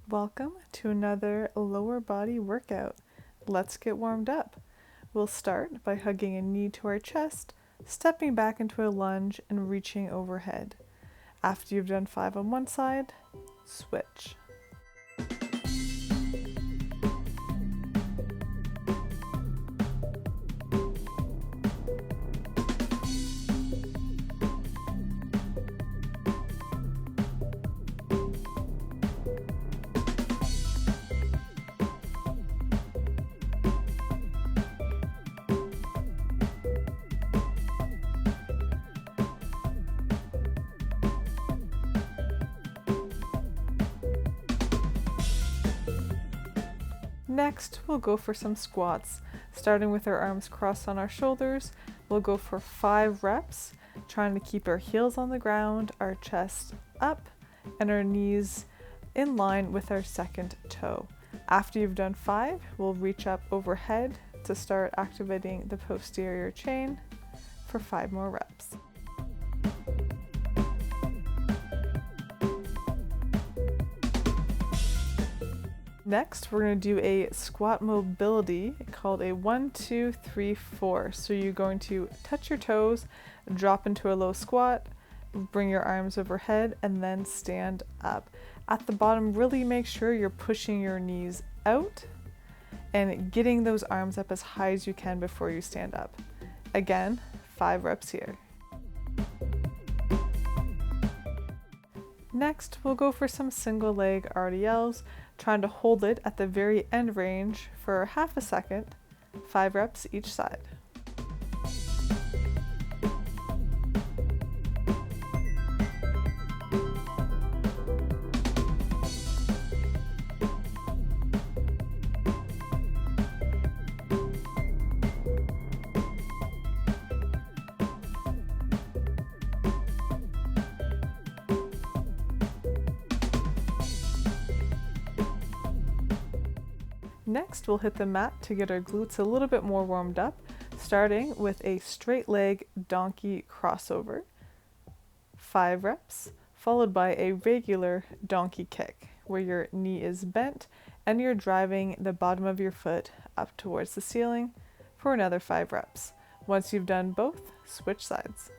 Welcome to another lower body workout. Let's get warmed up. We'll start by hugging a knee to our chest, stepping back into a lunge and reaching overhead. After you've done 5 on one side, switch. Next, we'll go for some squats. Starting with our arms crossed on our shoulders, we'll go for 5 reps, trying to keep our heels on the ground, our chest up, and our knees in line with our second toe. After you've done 5, we'll reach up overhead to start activating the posterior chain for 5 more reps. Next, we're going to do a squat mobility called a 1, 2, 3, 4. So you're going to touch your toes, drop into a low squat, bring your arms overhead, and then stand up. At the bottom, really make sure you're pushing your knees out and getting those arms up as high as you can before you stand up. Again, 5 reps here. Next, we'll go for some single leg RDLs, trying to hold it at the very end range for half a second, 5 reps each side. Next, we'll hit the mat to get our glutes a little bit more warmed up, starting with a straight leg donkey crossover, 5 reps, followed by a regular donkey kick, where your knee is bent and you're driving the bottom of your foot up towards the ceiling for another 5 reps. Once you've done both, switch sides.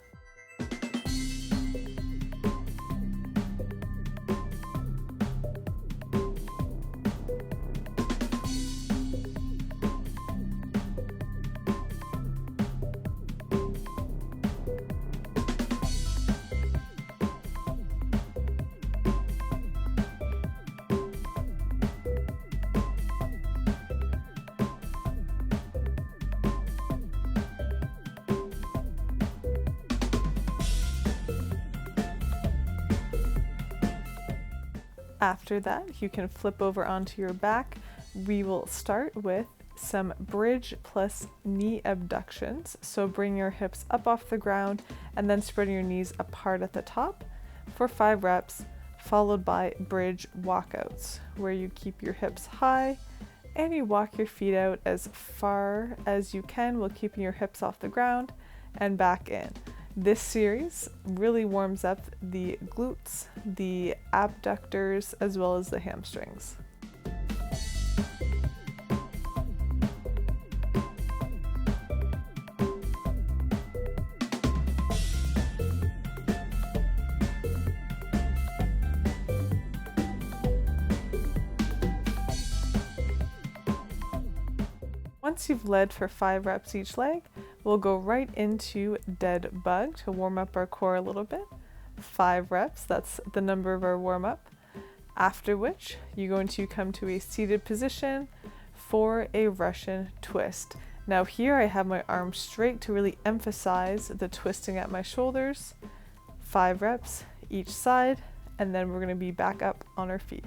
After that, you can flip over onto your back. We will start with some bridge plus knee abductions. So bring your hips up off the ground and then spreading your knees apart at the top for 5 reps, followed by bridge walkouts, where you keep your hips high and you walk your feet out as far as you can while keeping your hips off the ground and back in. This series really warms up the glutes, the abductors, as well as the hamstrings. Once you've led for 5 reps each leg, we'll go right into dead bug to warm up our core a little bit. 5 reps, that's the number of our warm up. After which, you're going to come to a seated position for a Russian twist. Now here I have my arms straight to really emphasize the twisting at my shoulders. 5 reps each side, and then we're going to be back up on our feet.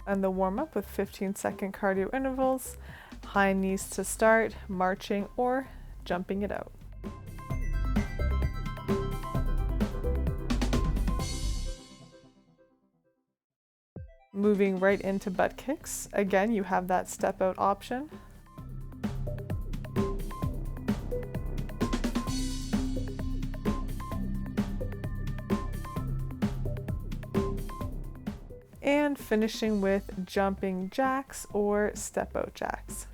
And the warm-up with 15-second cardio intervals, high knees to start, marching or jumping it out. Moving right into butt kicks. Again, you have that step out option. and finishing with jumping jacks or step out jacks.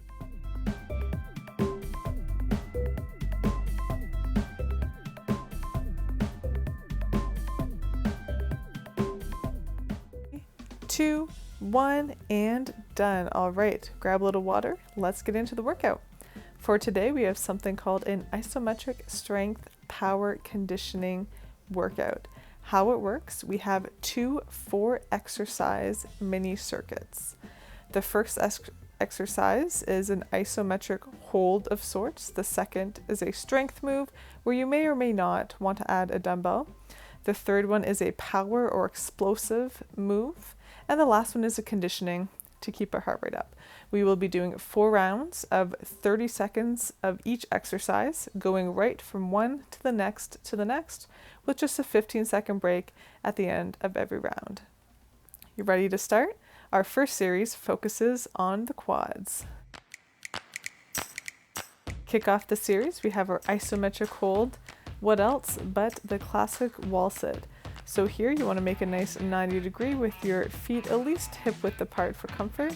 Two, one, and done. All right, grab a little water. Let's get into the workout. For today, we have something called an isometric strength power conditioning workout. How it works, we have 2 4-exercise mini circuits. The first exercise is an isometric hold of sorts. The second is a strength move where you may or may not want to add a dumbbell. The third one is a power or explosive move. And the last one is a conditioning to keep our heart rate up. We will be doing 4 rounds of 30 seconds of each exercise, going right from one to the next, with just a 15-second break at the end of every round. You ready to start? Our first series focuses on the quads. Kick off the series, we have our isometric hold. What else but the classic wall sit? So here you want to make a nice 90-degree with your feet at least hip width apart for comfort.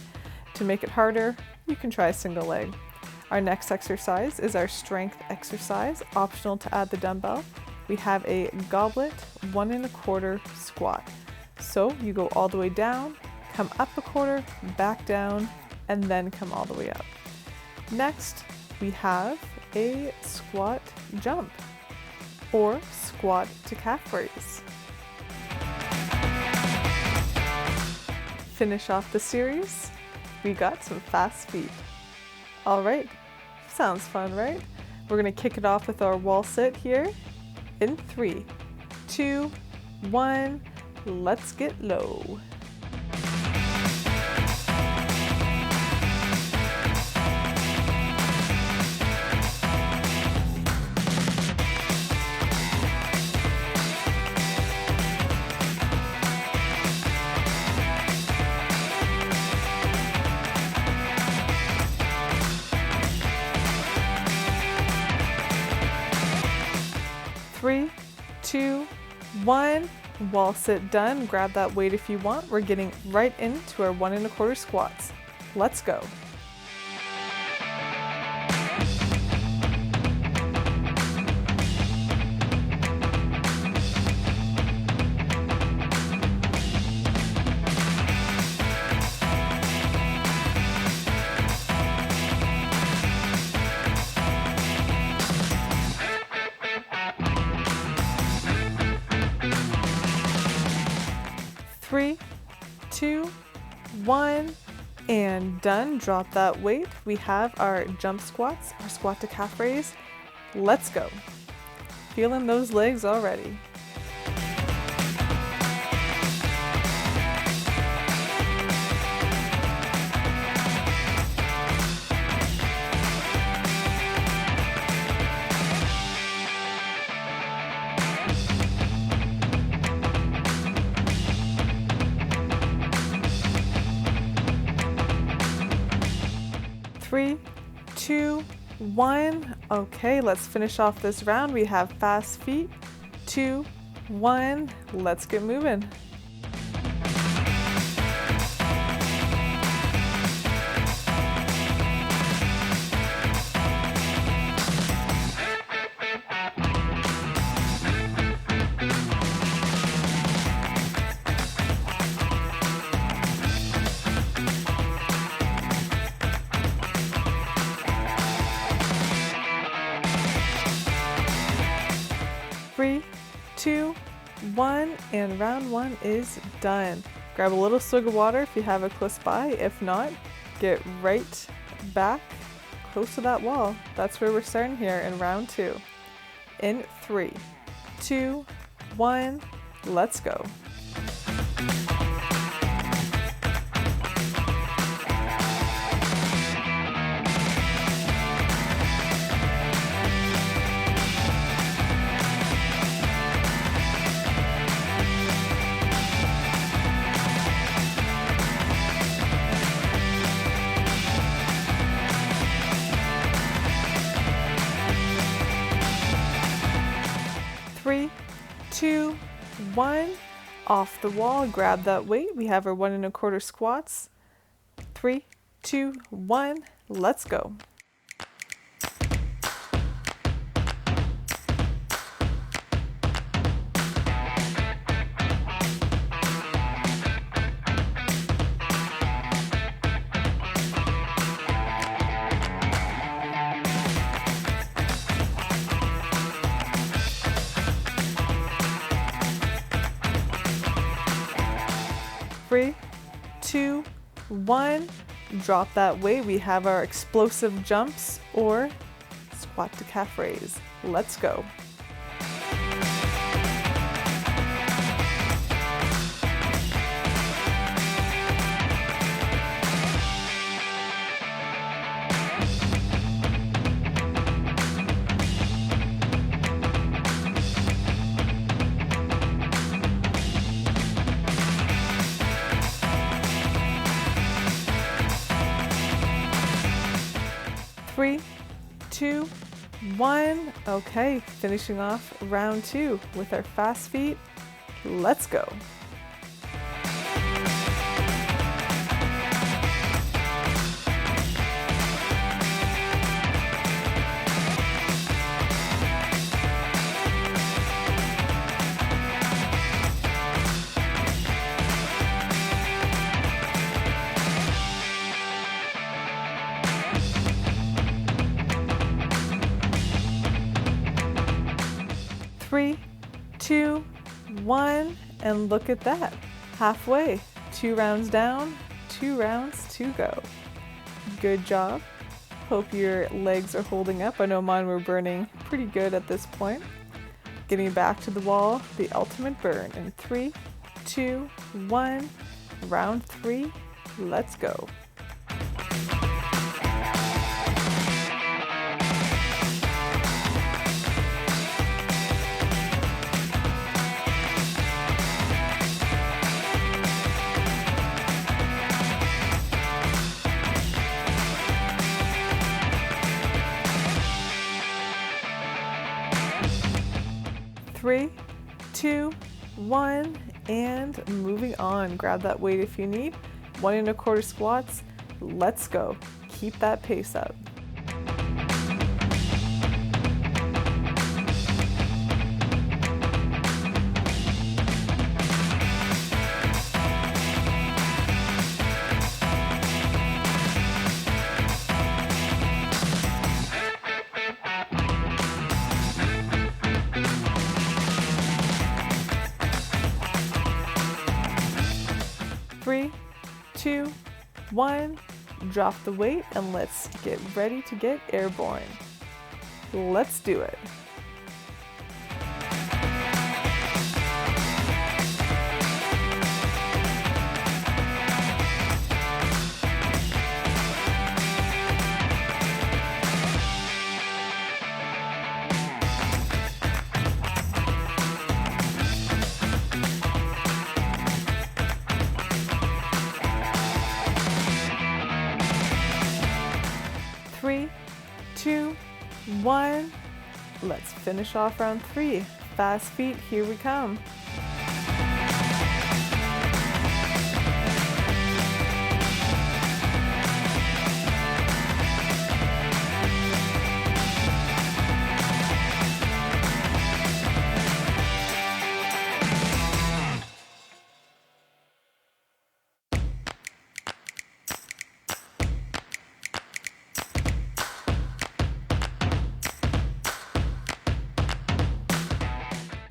To make it harder, you can try a single leg. Our next exercise is our strength exercise, optional to add the dumbbell. We have a goblet 1 1/4 squat. So you go all the way down, come up a quarter, back down, and then come all the way up. Next, we have a squat jump or squat to calf raise. Finish off the series, we got some fast feet. All right, sounds fun, right? We're gonna kick it off with our wall sit here in 3, 2, 1, let's get low. Three, 2, 1, wall sit done. Grab that weight if you want. We're getting right into our 1 1/4 squats. Let's go. Three, 2, 1, and done. Drop that weight. We have our jump squats, our squat to calf raise. Let's go. Feeling those legs already. Three, 2, 1. Okay, let's finish off this round. We have fast feet. 2, 1. Let's get moving. Three, 2, 1, and round 1 is done. Grab a little swig of water if you have it close by. If not, get right back close to that wall. That's where we're starting here in round 2. In 3, 2, 1, let's go. Three, 2, 1, Off the wall, grab that weight. We have our 1 1/4 squats. 3, 2, 1, let's go. Three, 2, 1, drop that weight. We have our explosive jumps or squat to calf raise. Let's go. Three, 2, 1. Okay, finishing off round 2 with our fast feet. Let's go. Three, 2, 1, and look at that. Halfway, 2 rounds down, 2 rounds to go. Good job. Hope your legs are holding up. I know mine were burning pretty good at this point. Getting back to the wall, the ultimate burn in 3, 2, 1, round 3, let's go. Three, 2, 1, and moving on. Grab that weight if you need. 1 1/4 squats. Let's go. Keep that pace up. Three, 2, 1, drop the weight and let's get ready to get airborne. Let's do it. Three, 2, 1. Let's finish off round 3. Fast feet, here we come.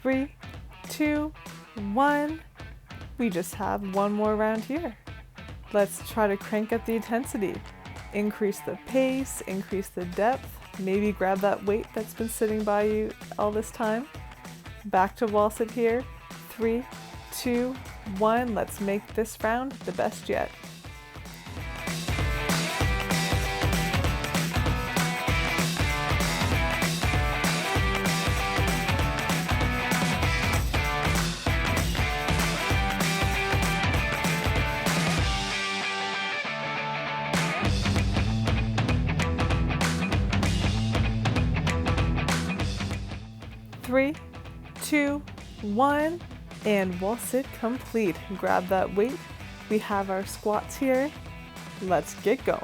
Three, 2, 1. We just have one more round here. Let's try to crank up the intensity. Increase the pace, increase the depth. Maybe grab that weight that's been sitting by you all this time. Back to wall sit here. 3, 2, 1. Let's make this round the best yet. Three, 2, 1, And wall sit complete. Grab that weight. We have our squats here. Let's get going.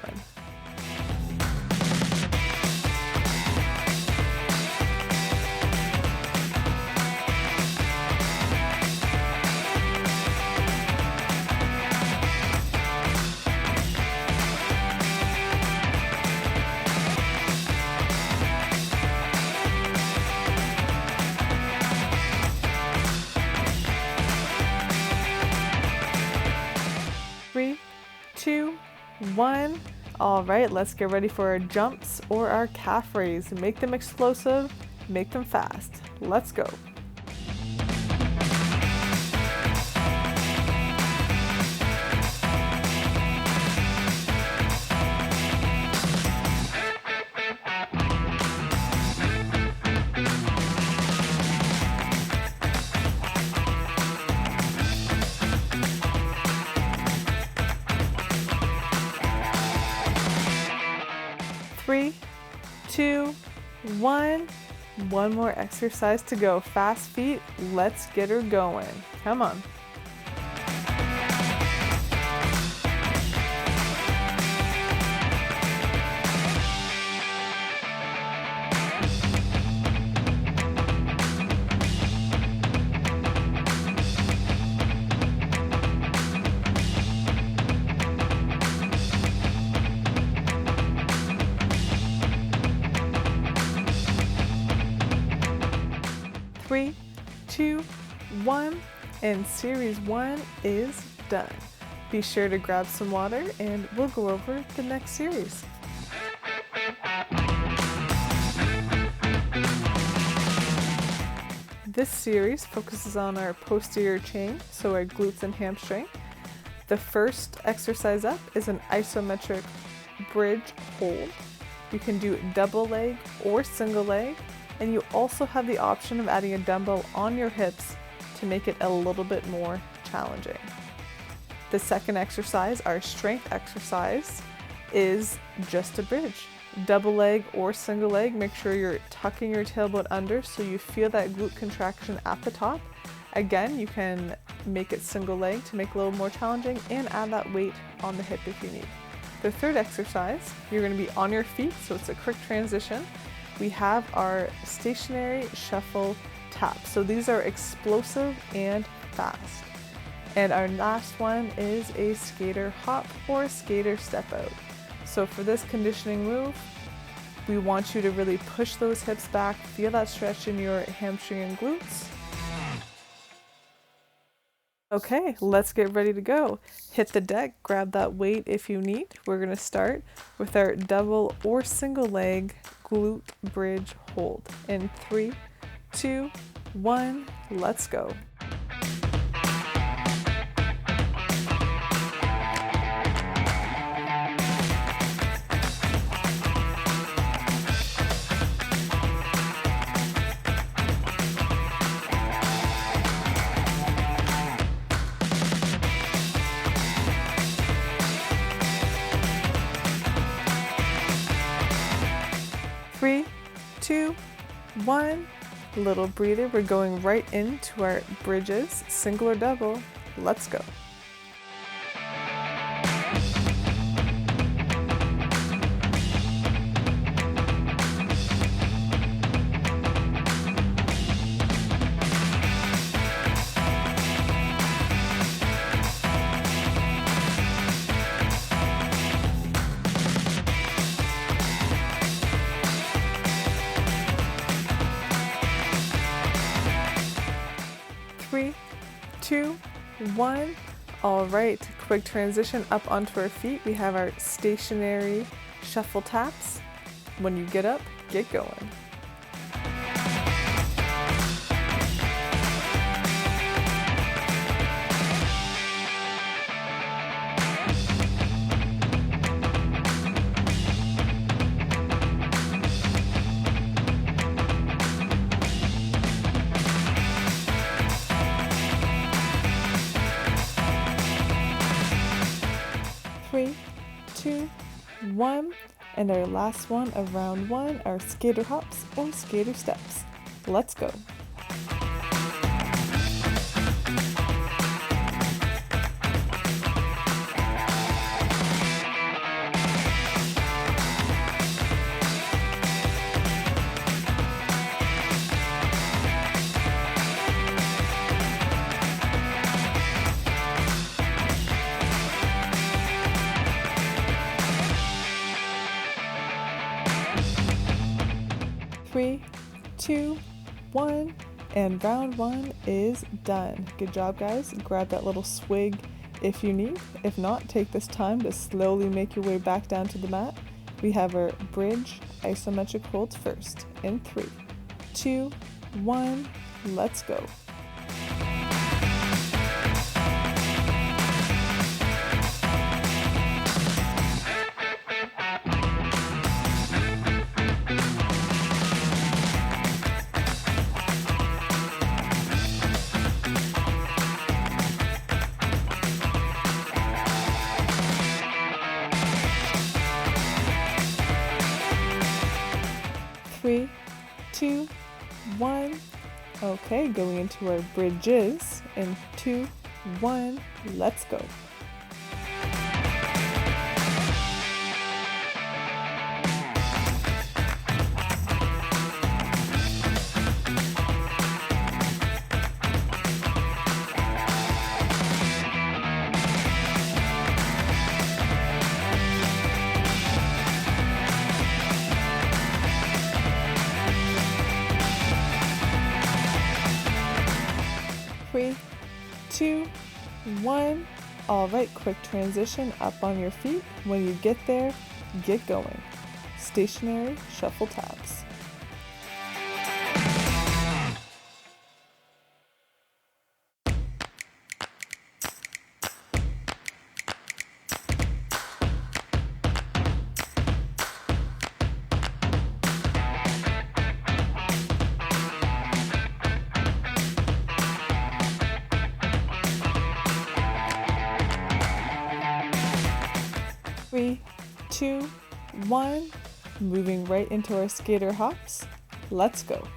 Three, two, one. All right, let's get ready for our jumps or our calf raise. Make them explosive, make them fast. Let's go. Three, two, one. One more exercise to go. Fast feet, let's get her going. Come on. Three, two, one, and series 1 is done. Be sure to grab some water and we'll go over the next series. This series focuses on our posterior chain, so our glutes and hamstring. The first exercise up is an isometric bridge hold. You can do double leg or single leg. And you also have the option of adding a dumbbell on your hips to make it a little bit more challenging. The second exercise, our strength exercise, is just a bridge. Double leg or single leg, make sure you're tucking your tailbone under so you feel that glute contraction at the top. Again, you can make it single leg to make it a little more challenging and add that weight on the hip if you need. The third exercise, you're going to be on your feet, so it's a quick transition. We have our stationary shuffle taps. So these are explosive and fast. And our last one is a skater hop or skater step out. So for this conditioning move, we want you to really push those hips back, feel that stretch in your hamstring and glutes. Okay, let's get ready to go. Hit the deck, grab that weight if you need. We're gonna start with our double or single leg glute bridge hold. In 3, 2, 1, let's go. Three, two, one. Little breather. We're going right into our bridges, single or double. Let's go. Three, two, one. All right, quick transition up onto our feet. We have our stationary shuffle taps. When you get up, get going. Three, two, one, and our last one of round one are skater hops or skater steps. Let's go. 2, 1, and round 1 is done. Good job, guys. Grab that little swig if you need. If not, take this time to slowly make your way back down to the mat. We have our bridge isometric holds first in 3, 2, 1, let's go. Three, 2, 1. Okay, going into our bridges in 2, 1, let's go. Three, 2, 1. All right, quick transition up on your feet. When you get there, get going. Stationary shuffle taps. Three, 2, 1. Moving right into our skater hops. Let's go.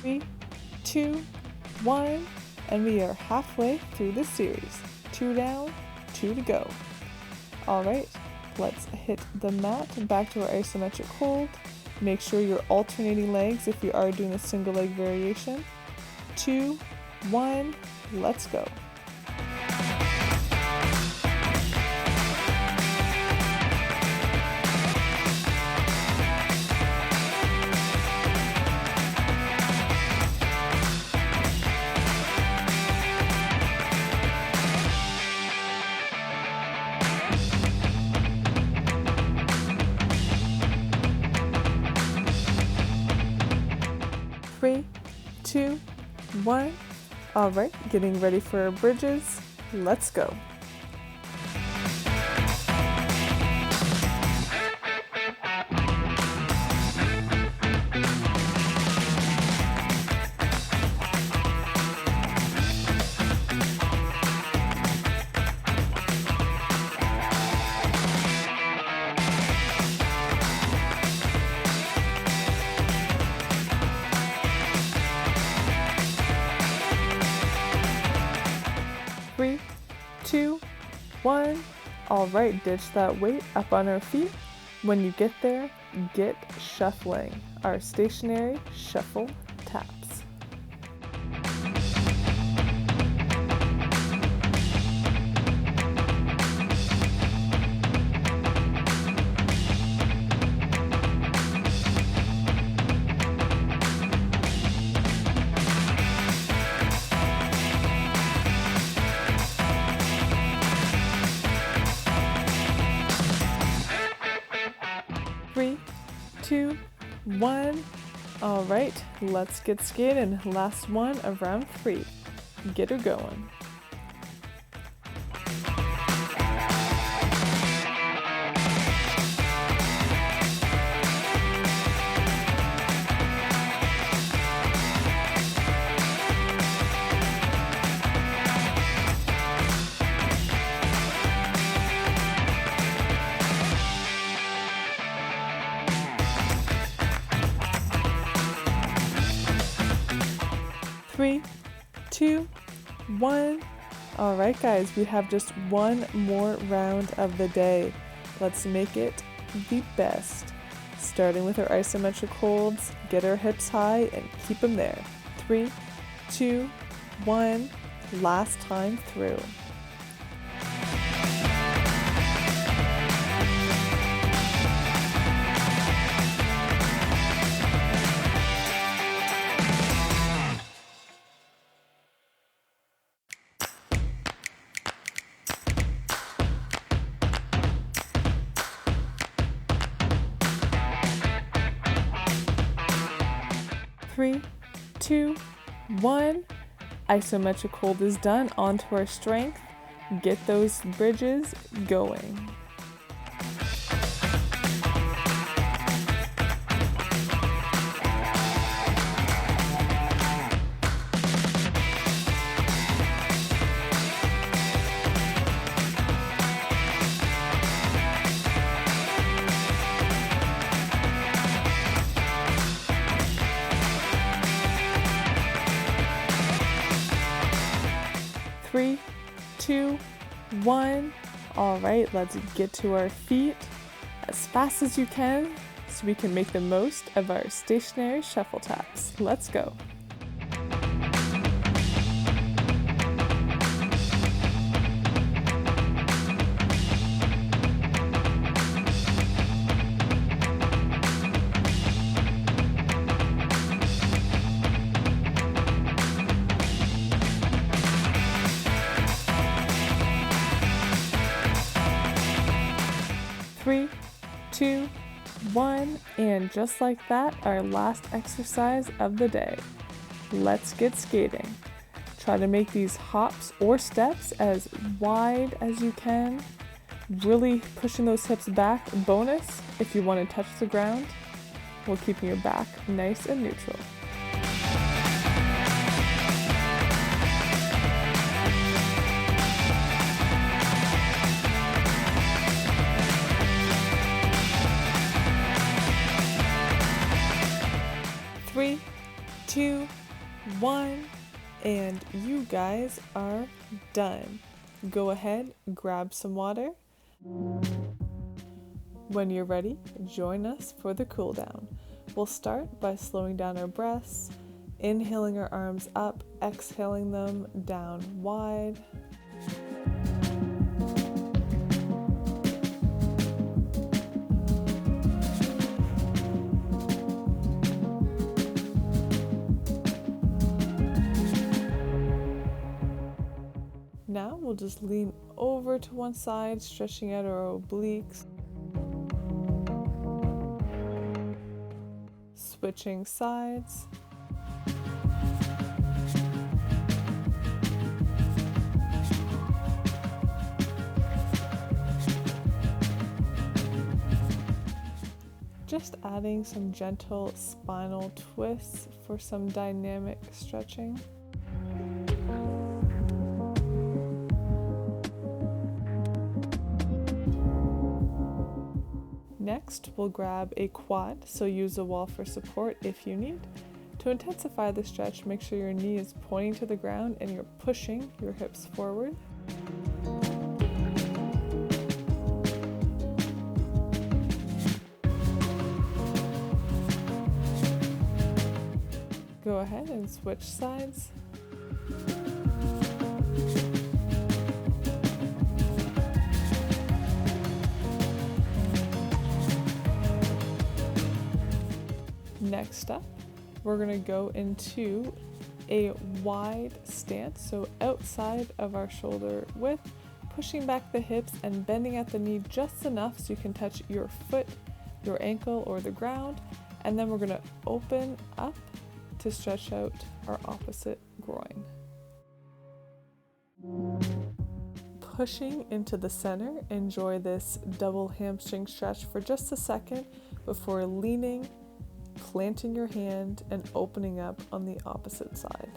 Three, 2, 1, and we are halfway through the series. 2 down, 2 to go. All right, let's hit the mat back to our isometric hold. Make sure you're alternating legs if you are doing a single leg variation. 2, 1, let's go. Three, 2, 1. All right, getting ready for our bridges. Let's go. Three, 2, 1. All right, ditch that weight up on our feet. When you get there, get shuffling. Our stationary shuffle taps. 3, 2, 1. All right, let's get skating. Last one of round 3. Get her going. 1. All right, guys, we have just one more round of the day. Let's make it the best. Starting with our isometric holds, get our hips high and keep them there. 3, 2, 1, last time through. 3, 2, 1. Isometric hold is done. Onto our strength. Get those bridges going. 3, 2, 1. All right, let's get to our feet as fast as you can so we can make the most of our stationary shuffle taps. Let's go. Three, 2, 1, and just like that, our last exercise of the day. Let's get skating. Try to make these hops or steps as wide as you can, really pushing those hips back. Bonus, if you want to touch the ground, while keeping your back nice and neutral. 3, 2, 1, and you guys are done. Go ahead, grab some water. When you're ready, join us for the cool down. We'll start by slowing down our breaths, inhaling our arms up, exhaling them down wide. Now we'll just lean over to one side, stretching out our obliques. Switching sides. Just adding some gentle spinal twists for some dynamic stretching. Next, we'll grab a quad, so use a wall for support if you need. To intensify the stretch, make sure your knee is pointing to the ground and you're pushing your hips forward. Go ahead and switch sides. Next up, we're going to go into a wide stance, so outside of our shoulder width, pushing back the hips and bending at the knee just enough so you can touch your foot, your ankle, or the ground. And then we're going to open up to stretch out our opposite groin. Pushing into the center, enjoy this double hamstring stretch for just a second before leaning, planting your hand, and opening up on the opposite side.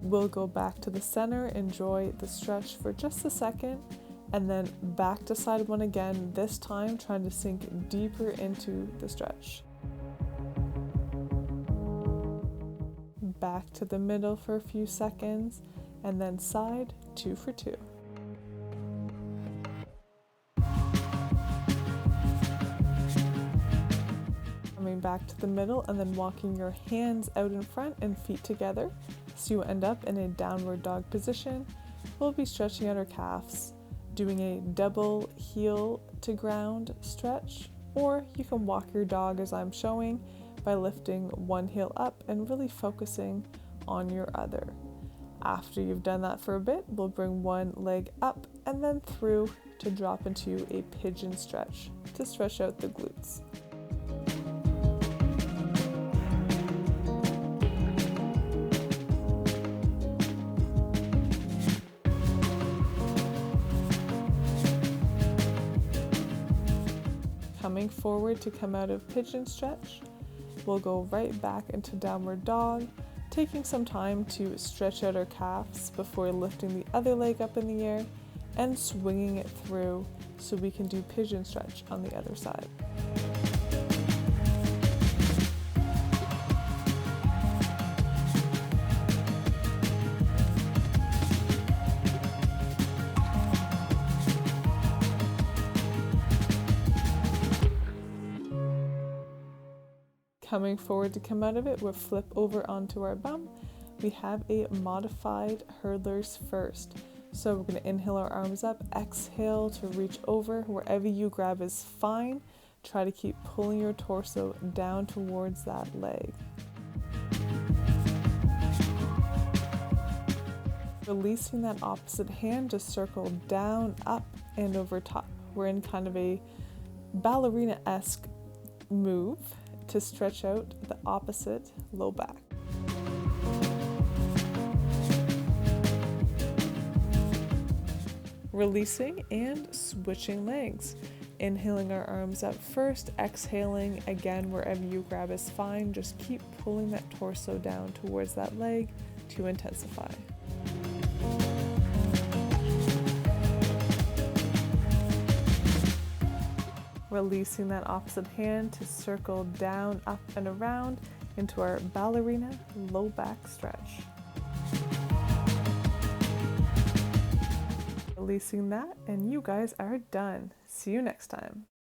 We'll go back to the center, enjoy the stretch for just a second, and then back to side one again, this time trying to sink deeper into the stretch. back to the middle for a few seconds, and then side 2 for 2. Coming back to the middle and then walking your hands out in front and feet together so you end up in a downward dog position. We'll be stretching out our calves, doing a double heel to ground stretch, or you can walk your dog as I'm showing by lifting one heel up and really focusing on your other. After you've done that for a bit, we'll bring one leg up and then through to drop into a pigeon stretch to stretch out the glutes. Coming forward to come out of pigeon stretch, we'll go right back into downward dog, taking some time to stretch out our calves before lifting the other leg up in the air and swinging it through so we can do pigeon stretch on the other side. Coming forward to come out of it, we'll flip over onto our bum. We have a modified hurdlers first. So we're going to inhale our arms up, exhale to reach over. Wherever you grab is fine. Try to keep pulling your torso down towards that leg. Releasing that opposite hand to circle down, up, and over top. We're in kind of a ballerina-esque move to stretch out the opposite low back. Releasing and switching legs. Inhaling our arms up first, exhaling again wherever you grab is fine. Just keep pulling that torso down towards that leg to intensify. Releasing that opposite hand to circle down, up, and around into our ballerina low back stretch. Releasing that, and you guys are done. See you next time.